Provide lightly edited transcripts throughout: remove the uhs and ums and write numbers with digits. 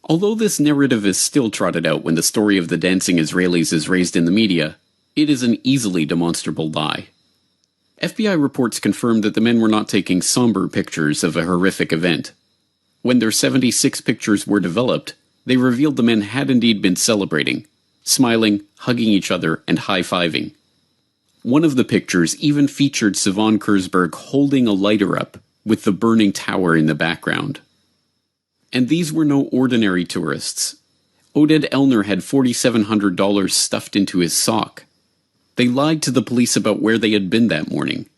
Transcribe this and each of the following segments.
Although this narrative is still trotted out when the story of the dancing Israelis is raised in the media, it is an easily demonstrable lie. FBI reports confirmed that the men were not taking somber pictures of a horrific event. When their 76 pictures were developed, they revealed the men had indeed been celebrating, smiling, hugging each other, and high-fiving. One of the pictures even featured Sivan Kurzberg holding a lighter up, with the burning tower in the background. And these were no ordinary tourists. Oded Elner had $4,700 stuffed into his sock. They lied to the police about where they had been that morning.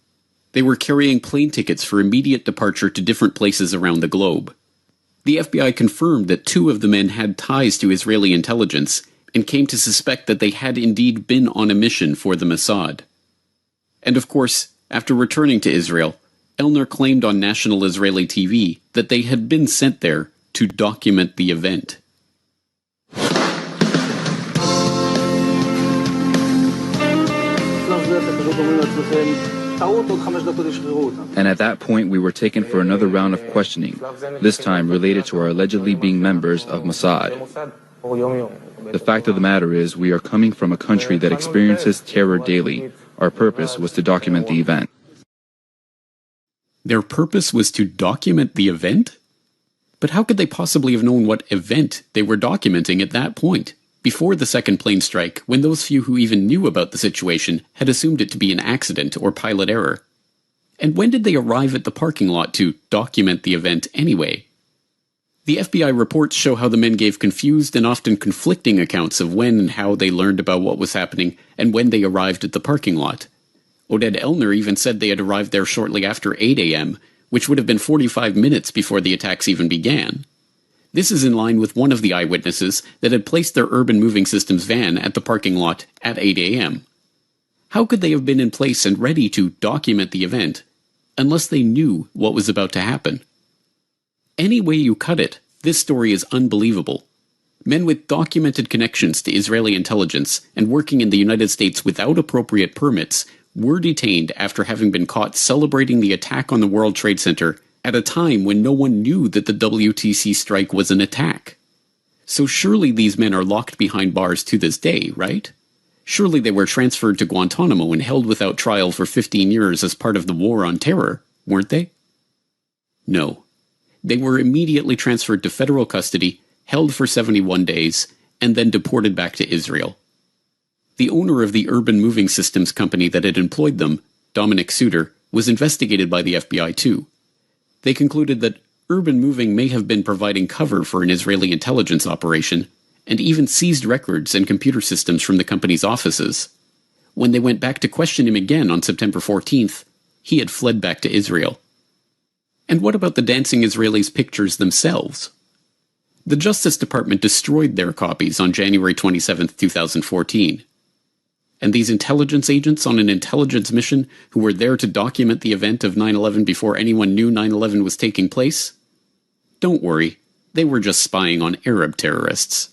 They were carrying plane tickets for immediate departure to different places around the globe. The FBI confirmed that 2 of the men had ties to Israeli intelligence and came to suspect that they had indeed been on a mission for the Mossad. And of course, after returning to Israel, Elner claimed on national Israeli TV that they had been sent there to document the event. And at that point we were taken for another round of questioning, this time related to our allegedly being members of Mossad. The fact of the matter is we are coming from a country that experiences terror daily. Our purpose was to document the event. Their purpose was to document the event? But how could they possibly have known what event they were documenting at that point, before the second plane strike, when those few who even knew about the situation had assumed it to be an accident or pilot error? And when did they arrive at the parking lot to document the event anyway? The FBI reports show how the men gave confused and often conflicting accounts of when and how they learned about what was happening and when they arrived at the parking lot. Oded Elner even said they had arrived there shortly after 8 a.m., which would have been 45 minutes before the attacks even began. This is in line with one of the eyewitnesses that had placed their urban moving systems van at the parking lot at 8 a.m. How could they have been in place and ready to document the event unless they knew what was about to happen? Any way you cut it, this story is unbelievable. Men with documented connections to Israeli intelligence and working in the United States without appropriate permits were detained after having been caught celebrating the attack on the World Trade Center at a time when no one knew that the WTC strike was an attack. So surely these men are locked behind bars to this day, right? Surely they were transferred to Guantanamo and held without trial for 15 years as part of the war on terror, weren't they? No. They were immediately transferred to federal custody, held for 71 days, and then deported back to Israel. The owner of the urban moving systems company that had employed them, Dominic Suter, was investigated by the FBI too. They concluded that Urban Moving may have been providing cover for an Israeli intelligence operation, and even seized records and computer systems from the company's offices. When they went back to question him again on September 14th, he had fled back to Israel. And what about the dancing Israelis' pictures themselves? The Justice Department destroyed their copies on January 27, 2014. And these intelligence agents on an intelligence mission who were there to document the event of 9/11 before anyone knew 9/11 was taking place? Don't worry, they were just spying on Arab terrorists.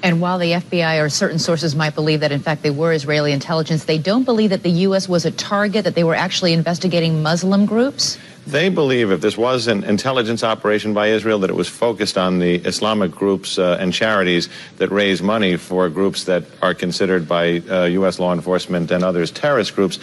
And while the FBI or certain sources might believe that in fact they were Israeli intelligence, they don't believe that the U.S. was a target, that they were actually investigating Muslim groups? They believe if this was an intelligence operation by Israel, that it was focused on the Islamic groups and charities that raise money for groups that are considered by U.S. law enforcement and others terrorist groups.